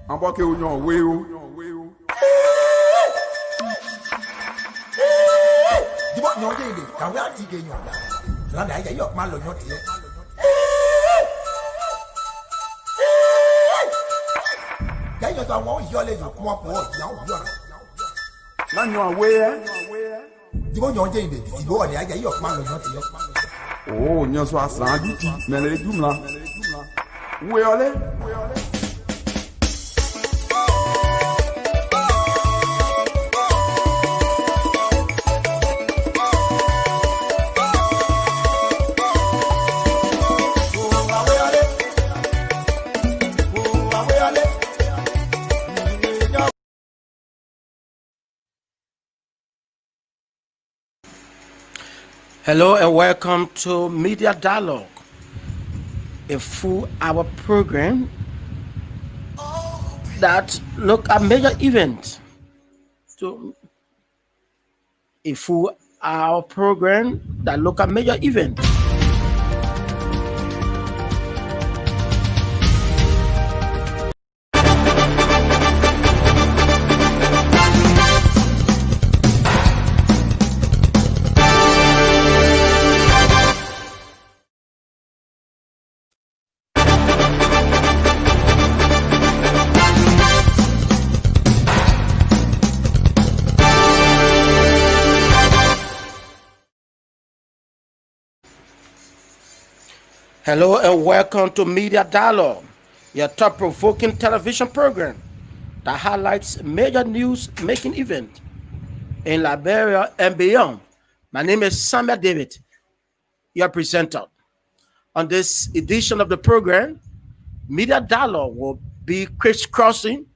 Ambake unyon weyo. Dibo nyon je de, kan we ati ke nyon. Zan da ya yok ma lo nyon de. Ya yo sa won yo le yo kwa po ya o yo. Na nyon weyo. Dibo nyon je de, si bo de ya yok ma lo nyon de. Oh, nyon so asan diti, men le dum la. Weyo le. Hello and welcome to Media Dialogue, a full-hour program that look at major events. A full-hour program that look at major events. Hello and welcome to Media Dialogue, your thought-provoking television program that highlights major news-making events in Liberia and beyond. My name is Samuel David, your presenter. On this edition of the program, Media Dialogue will be crisscrossing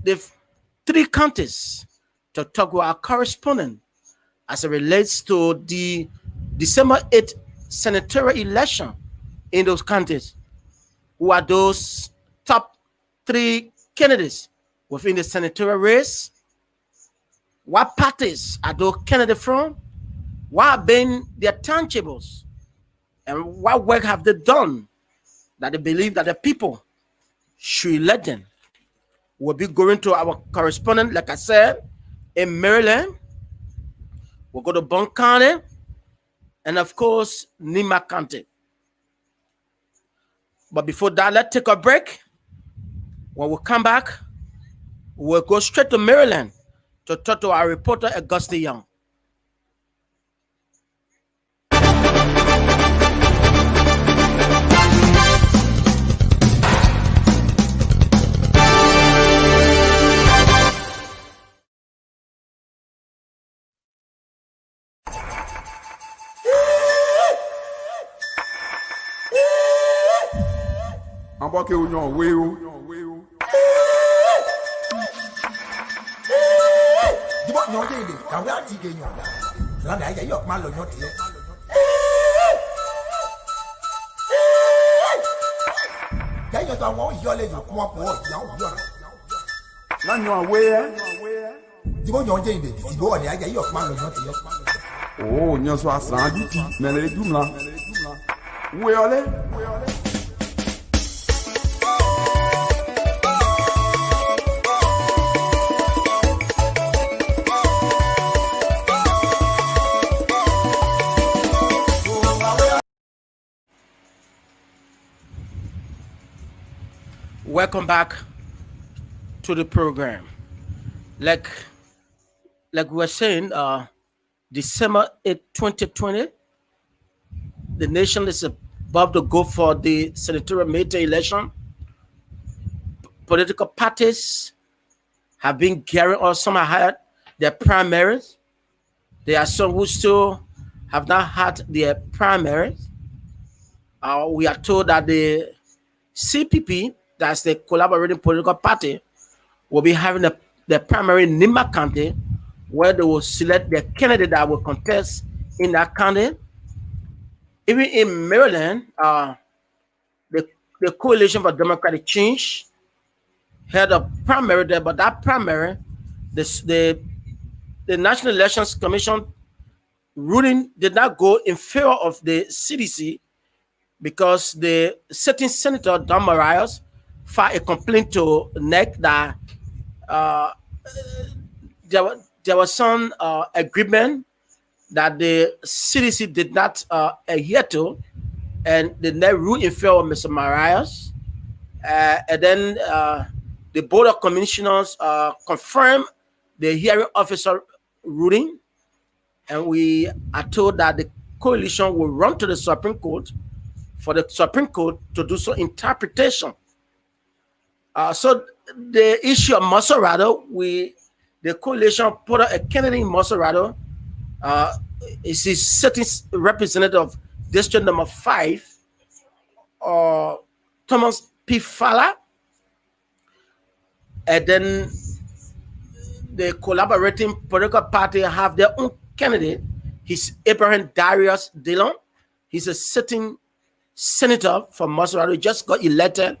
the three counties to talk with our correspondent as it relates to the December 8th senatorial election in those counties. Who are those top three candidates within the senatorial race? What parties are those candidates from? What have been their tangibles? And what work have they done that they believe that the people should elect them? We'll be going to our correspondent, like I said, in Maryland. We'll go to Bond County, and of course, Nima County. But before that, let's take a break. When we come back, we'll go straight to Maryland to talk to our reporter, Augusta Young. Ambake unyon weyo. Dibo nyon je de, kan we ati ke nyon. Zan da ya yok ma lo nyon de. Ya yo sa won yo le yo kwa po ya o yo. Na nyon weyo. Dibo nyon je de, si bo de ya yok ma lo nyon de. Oh, nyon so asan diti, men le dum la. Weyo le. Welcome back to the program. Like we were saying, December 8, 2020, the nation is about to go for the senatorial midterm election. Political parties have been gearing up. Some have had their primaries. There are some who still have not had their primaries. We are told that the CPP, that's the collaborating political party, will be having the primary in Nima County, where they will select the candidate that will contest in that county. Even in Maryland, the Coalition for Democratic Change had a primary there, but that primary, the National Elections Commission ruling did not go in favor of the CDC because the sitting senator, Don Marias, filed a complaint to NEC that uh, there was some agreement that the CDC did not adhere to, and the NEC ruled in favor of Mr. Marias. And then the Board of Commissioners confirmed the hearing officer ruling, and we are told that the coalition will run to the Supreme Court for the Supreme Court to do some interpretation. So the issue of Maserado, the coalition put out a candidate in Maserado. Is his sitting representative of District Number 5, Thomas P. Fowler, and then the collaborating political party have their own candidate. He's Abraham Darius Dillon. He's a sitting senator from Maserado. He just got elected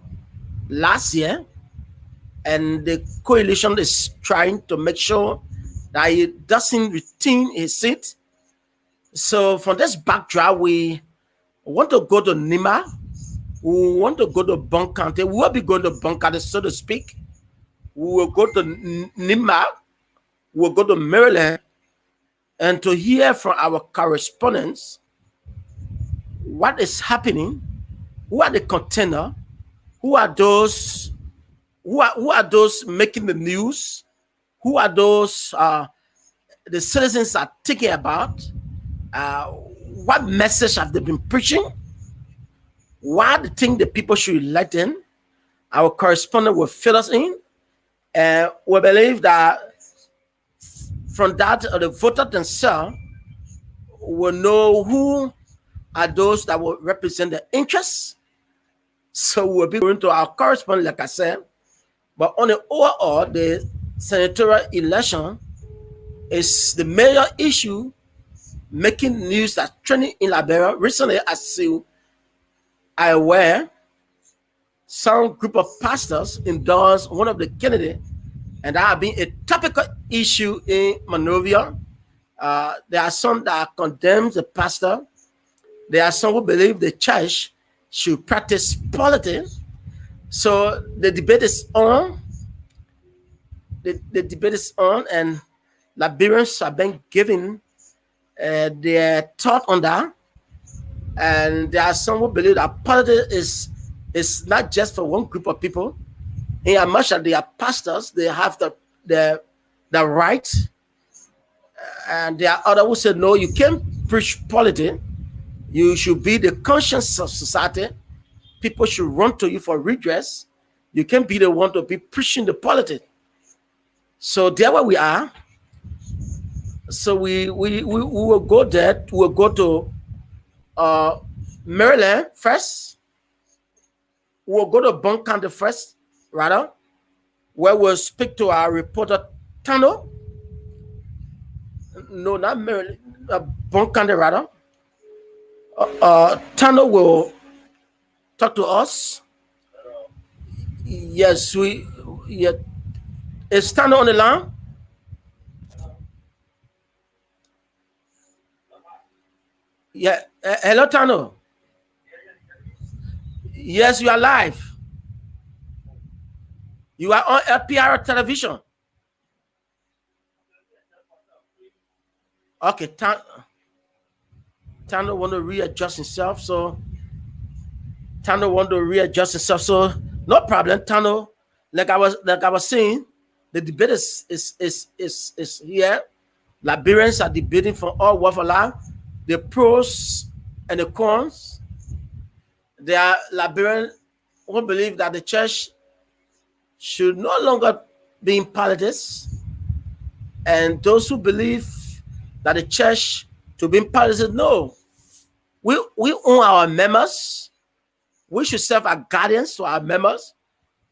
last year, and the coalition is trying to make sure that he doesn't retain his seat. So from this backdrop, we want to go to Nima. We want to go to Bond County. We will be going to Bond County, so to speak. We will go to Nima. We will go to Maryland, and to hear from our correspondents what is happening. Who are the contenders? Who are those? Who are those making the news? Who are those the citizens are thinking about? What message have they been preaching? What the thing the people should elect in? Our correspondent will fill us in. And we believe that from that, the voter themselves will know who are those that will represent their interests. So we'll be going to our correspondent, like I said. But on the overall, the senatorial election is the major issue making news that's trending in Liberia. Recently, as you are aware, some group of pastors endorsed one of the candidates, and that has been a topical issue in Monrovia. There are some that condemn the pastor. There are some who believe the church should practice politics. So the debate is on. The debate is on, and Liberians have been given their thought on that. And there are some who believe that politics is not just for one group of people. In as much as they are pastors, they have the right. And there are others who say, no, you can't preach politics. You should be the conscience of society. People should run to you for redress. You can't be the one to be preaching the politics. So there where we are. So we will go there. We'll go to Maryland first. We'll go to Bond County first, rather, where we'll speak to our reporter Tano. No, not Maryland. Bond County, rather. Tano will talk to us. Yes, is Tano on the line? Yeah. Hello, Tano. Yes, you are live. You are on LPR television. Okay, Tano want to readjust himself, so Tano want to readjust himself. So no problem, Tano. Like I was saying, the debate is here. Liberians are debating from all walks of life, the pros and the cons. There are Liberians who believe that the church should no longer be in politics, and those who believe that the church to be in politics, no. We own our members. We should serve as guardians to our members,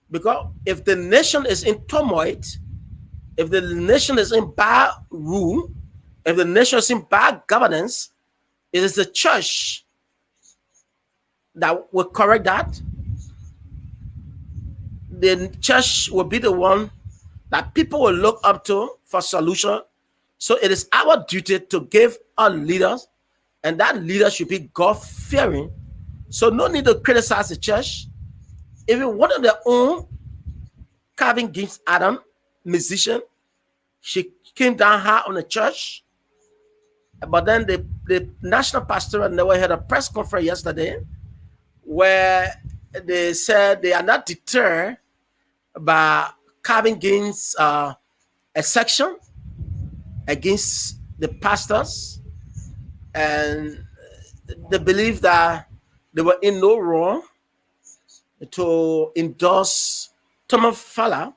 because if the nation is in turmoil, if the nation is in bad rule, if the nation is in bad governance, it is the church that will correct that. The church will be the one that people will look up to for solution. So it is our duty to give our leaders, and that leader should be God-fearing. So no need to criticize the church. Even one of their own, Calvin Gibbs Adam, musician, she came down hard on the church. But then the national pastor and they had a press conference yesterday where they said they are not deterred by Calvin Gibbs a section against the pastors, and they believe that they were in no wrong to endorse Thomas Fowler.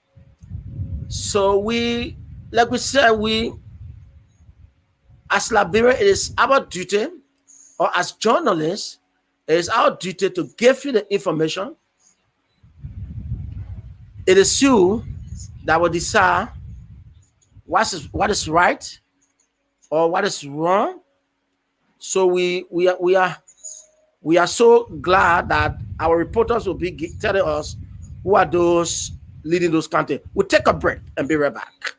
So we, like we said, we as Liberia, it is our duty, or as journalists, it is our duty to give you the information. It is you that will decide what is right or what is wrong. So we are so glad that our reporters will be telling us who are those leading those countries. We'll take a break and be right back.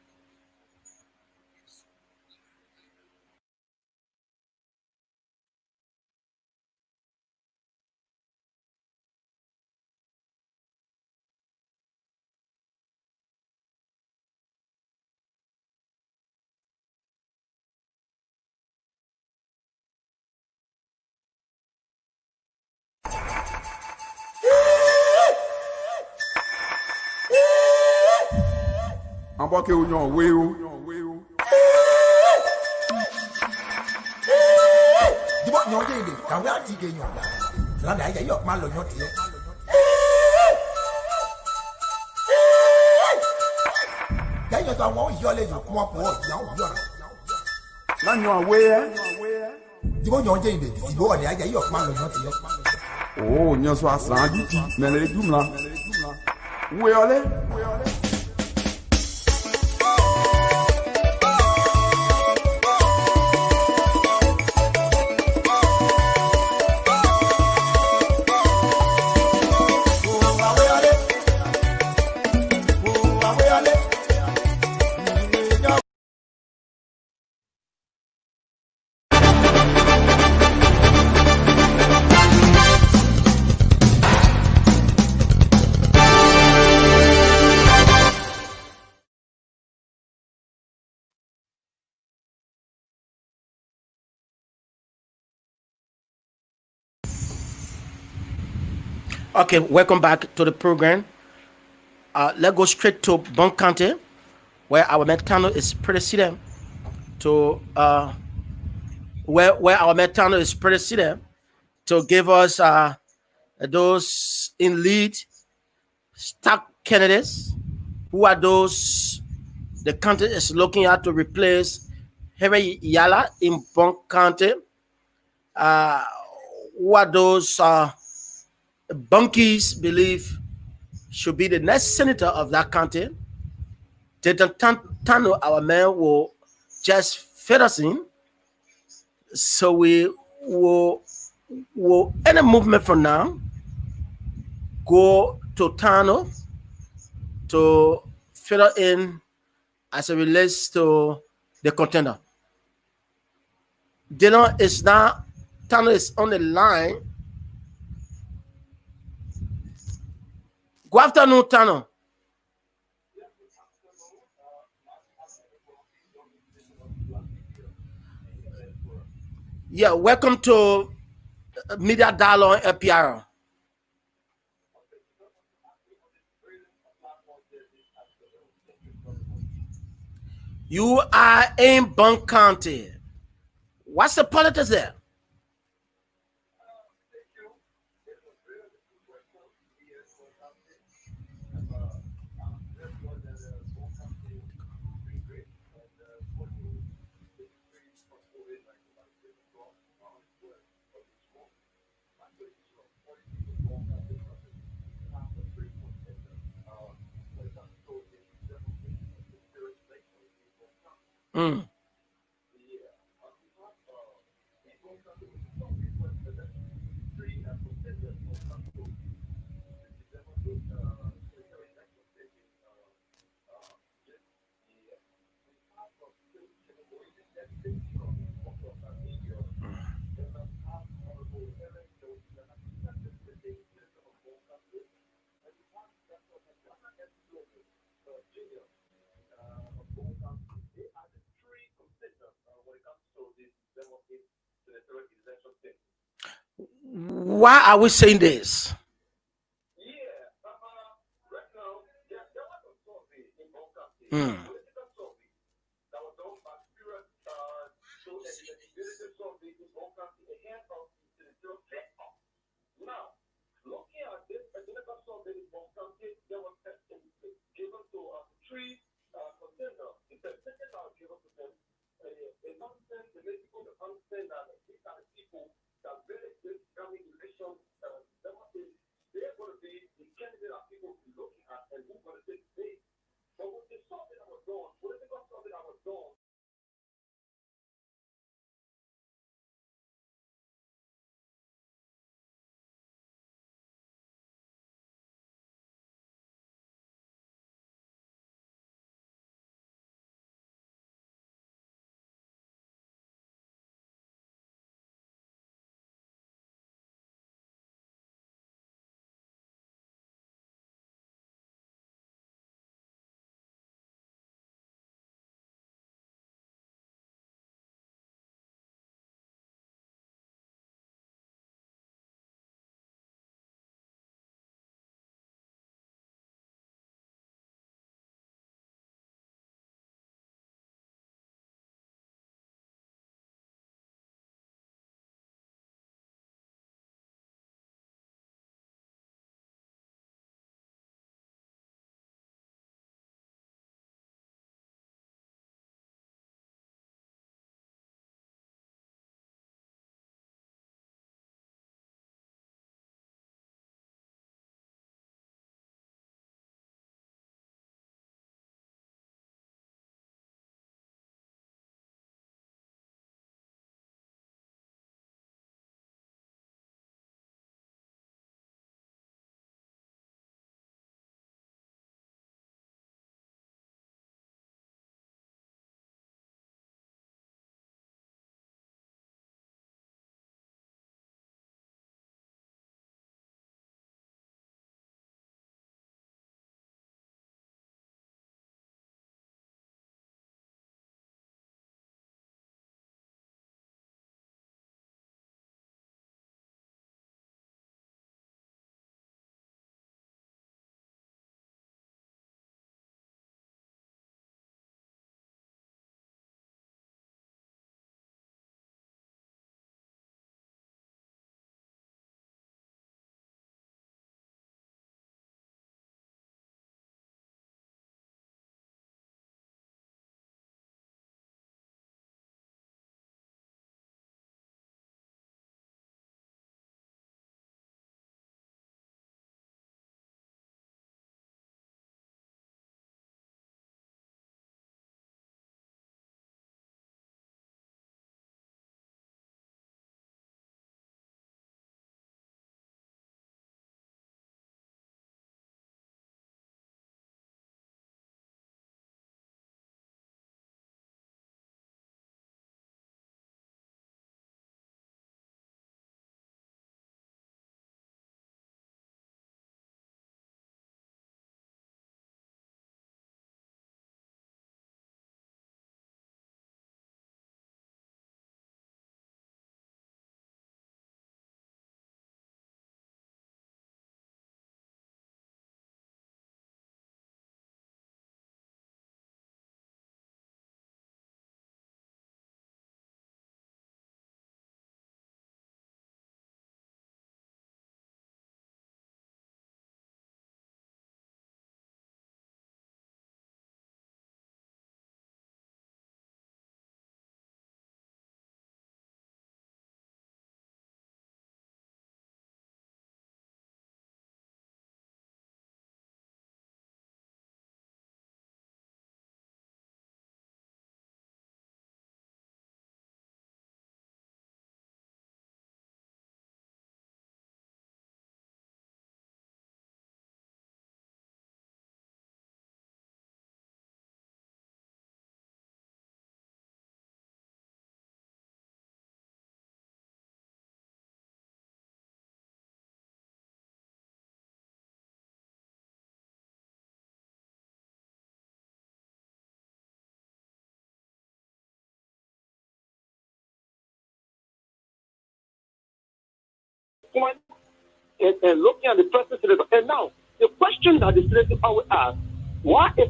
Amboke Union Weo. Jibo nyonje ide, kawe atige nyonda. Zalanda ya yok malo nyote. Ya yo to won yo le yo kuma po ya o yo. Lanyo Weo. Jibo nyonje ide, sibo ne ya yok malo nyote yo. Oh, nyoso asan diti, men le dum la. Weo le. Okay, welcome back to the program. Let's go straight to Bon County, where our Metano is president to where our Metano is president to give us those in lead stock candidates. Who are those the county is looking at to replace Harry Yala in Bon County? Who are those Bunkies believe should be the next senator of that county? Tano, our man, will just fit us in. So we will any movement from now go to Tano to fill in as it relates to the contender. Dylan is now, Tano is on the line. Good afternoon, Tano. Yeah, welcome to Media Dialogue APR. You are in Bon County. What's the politics there? Mm. why are we saying this? Hmm. point and looking at the person senator. And now, the question that the senator will ask, why is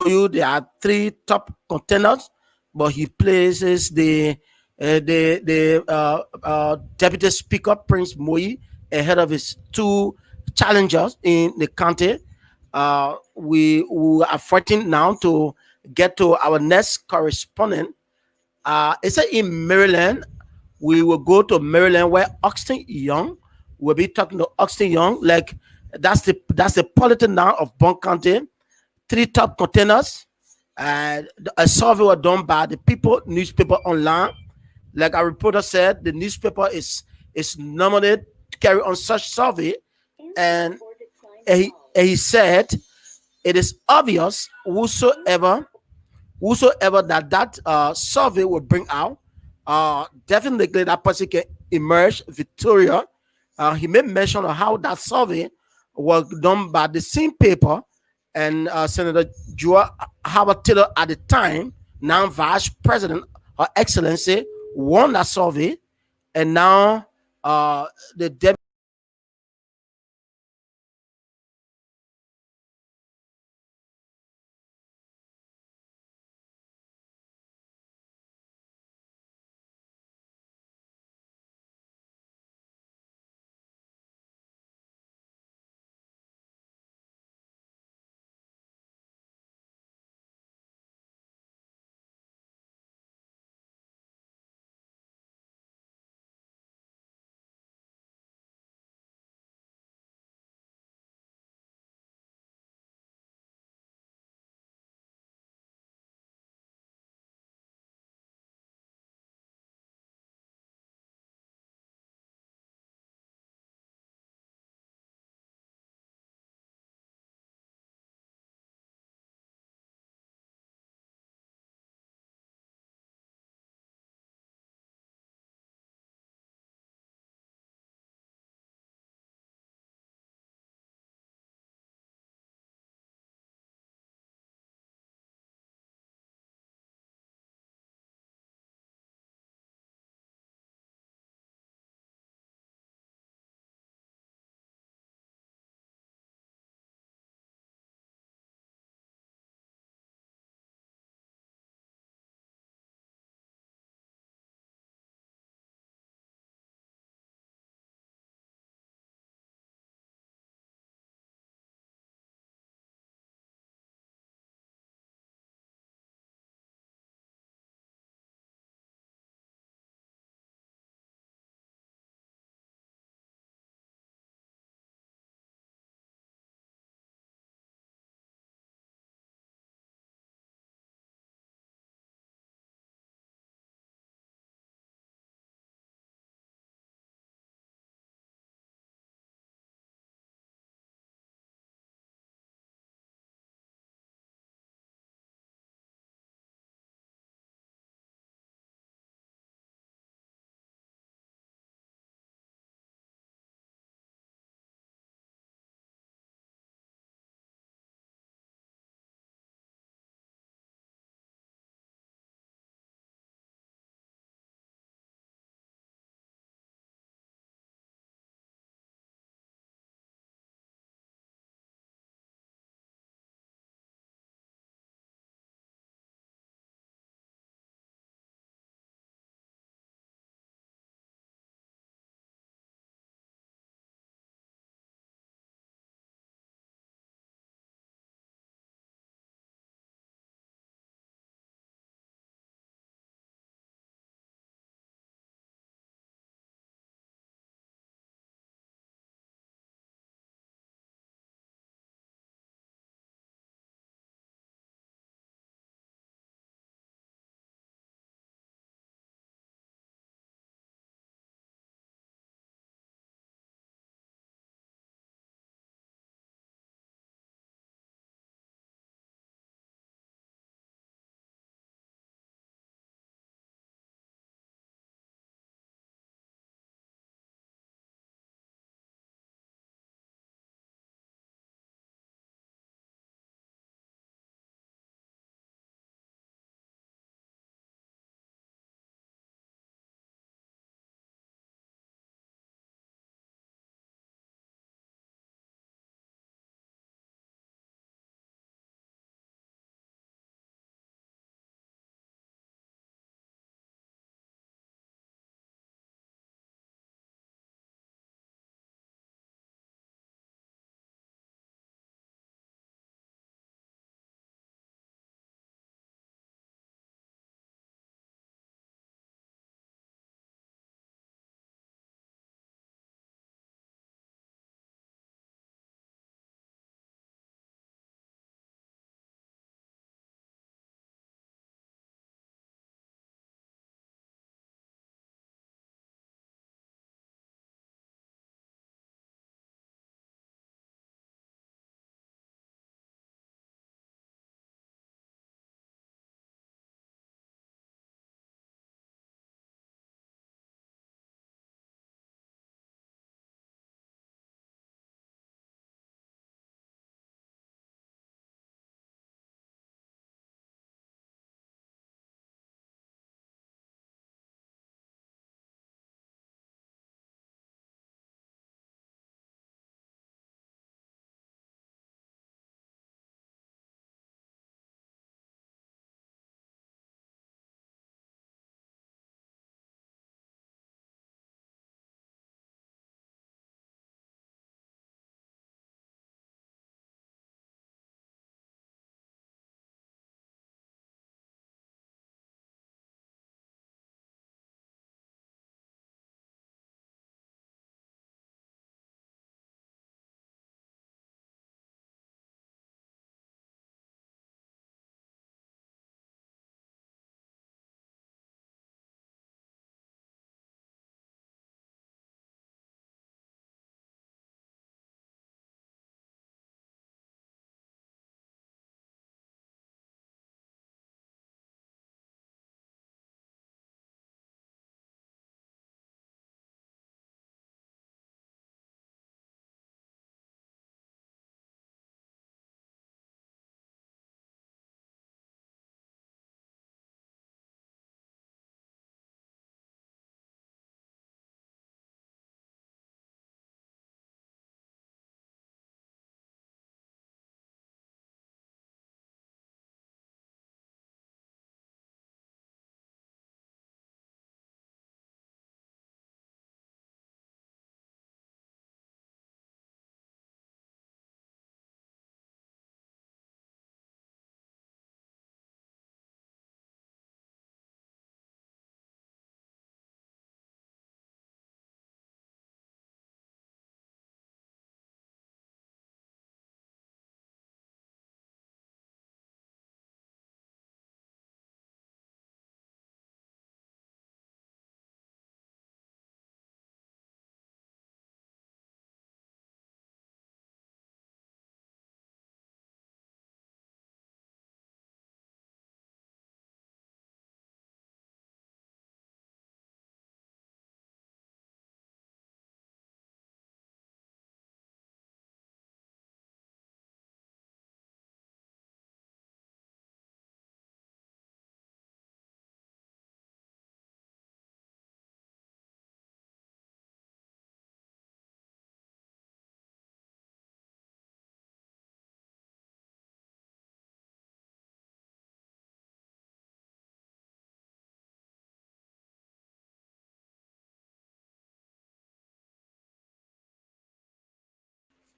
You there are three top contenders, but he places the deputy speaker Prince Moi ahead of his two challengers in the county. We are fighting now to get to our next correspondent. It's in Maryland. We will go to Maryland where Oxton Young will be talking to Oxton Young. Like that's the politics now of Bond County. Three top containers. A survey was done by the People newspaper online. Like our reporter said, the newspaper is nominated to carry on such survey, and he said it is obvious whosoever that survey will bring out, definitely that person can emerge victorious. He made mention of how that survey was done by the same paper, and Senator Joa Howard Taylor at the time, now Vice President, Her Excellency, won that survey, and now the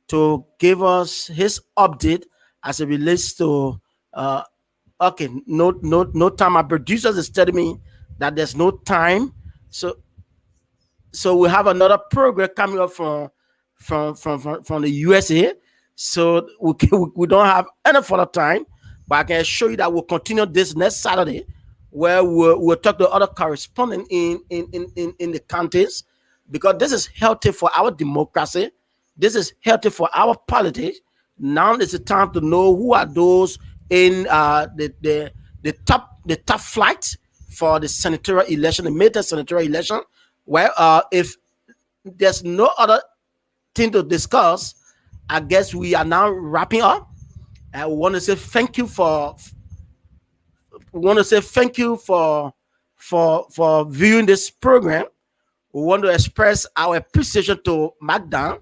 to give us his update as it relates to okay, no time. My producers is telling me that there's no time, so we have another program coming up from the USA. So we don't have any further time, but I can show you that we'll continue this next Saturday, where we'll talk to other correspondents in the counties, because this is healthy for our democracy. This is healthy for our politics. Now is the time to know who are those in the top flight for the senatorial election, the May senatorial election. Well, if there's no other thing to discuss, I guess we are now wrapping up. I want to say thank you for viewing this program. We want to express our appreciation to Magdan.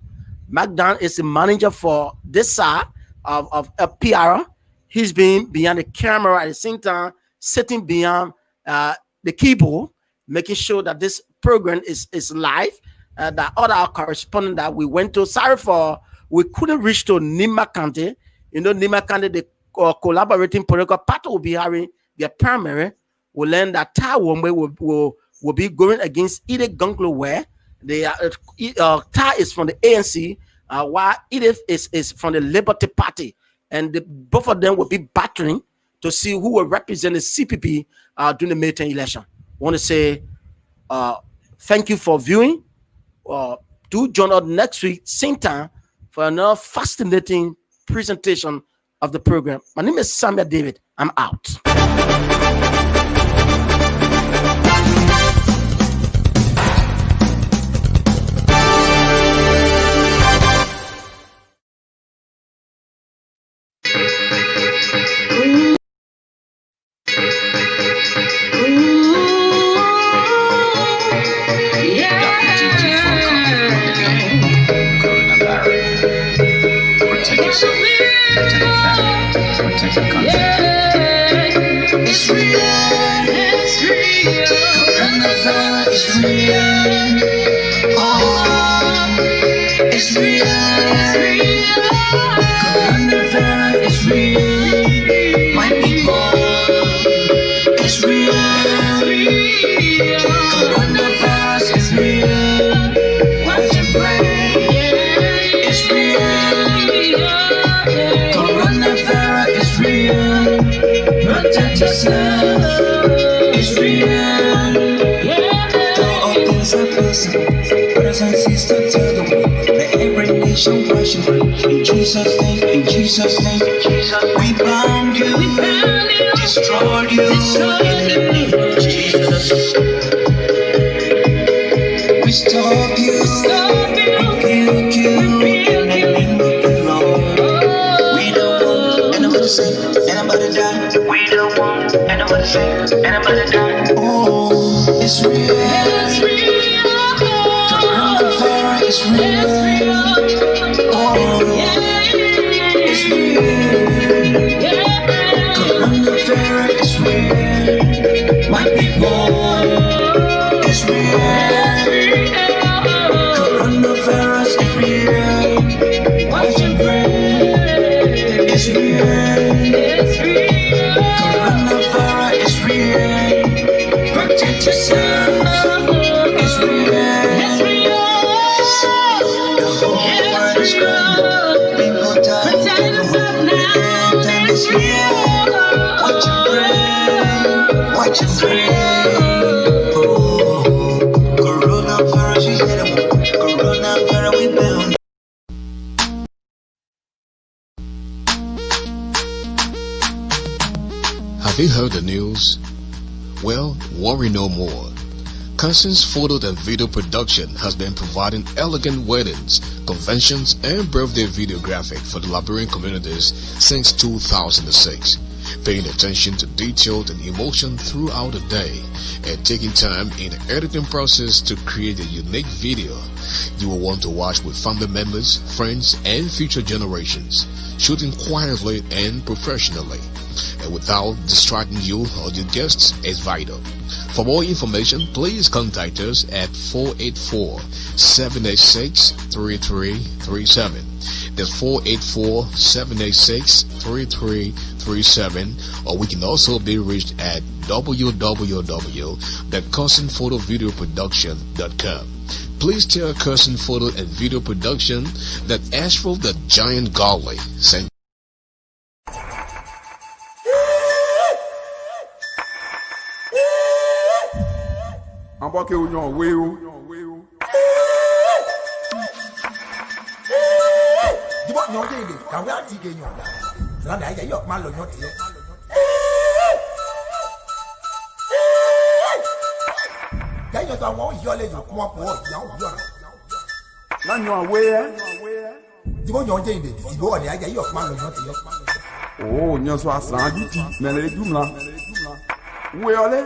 Magdan is the manager for this side of PR. He's been behind the camera at the same time, sitting behind the keyboard, making sure that this program is live. The other correspondent that we went to, we couldn't reach to Nima County. You know, Nima County, the collaborating political party will be having their primary. We learned that Tar will be going against Edith Gunglo, where Tar is from the ANC, while Edith is from the Liberty Party. And both of them will be battling to see who will represent the CPP during the May 10 election. I want to say thank you for viewing. Do join us next week, same time, for another fascinating presentation of the program. My name is Samuel David. I'm out. It's real. Coronavirus is real. Oh, it's real. Coronavirus is real. My people, it's real. Coronavirus is real. Watch your brain. It's real. Coronavirus is real. Protect yourself. It's real. Door opens up, listen. Brothers and sisters, tell the way. Let every nation worship. In Jesus' name, we bound you, destroy you. In the name of Jesus, we stop you, rebuke you. In the name of the Lord, we don't want anybody to say, anybody die. We don't want anybody to say, anybody die. Oh, it's real. Coronavirus is real. Oh, it's real. Coronavirus is real. My people, it's real. Coronavirus is real. Watch and pray. It's real. Coronavirus is real. Protect yourself. It's real. The whole world is crying. People die. And it's real. Watch and pray. Oh, coronavirus, we hit 'em. Coronavirus, we bound. Have you heard the news? Well, worry no more. Carson's photo and video production has been providing elegant weddings, conventions, and birthday videographic for the Liberian communities since 2006. Paying attention to detail and emotion throughout the day and taking time in the editing process to create a unique video you will want to watch with family members, friends, and future generations, shooting quietly and professionally. and without distracting you or your guests is vital. For more information, please contact us at 484-786-3337. That's 484-786-3337, or we can also be reached at www.cousinphotovideoproduction.com. Please tell Cousin Photo and Video Production that Astro the Giant Golly sent. I'm walking with your wheel. Di bo nyo je de ka wa ti ke nyo. Zra da ya yo ma lo nyo ti. Ya yo ta won yo le yo ko po ya o yo. Now you're aware. Di bo nyo je de si bo ya yo ma lo nyo ti. Oh, you're so asanji. Man, they do now. Where are they?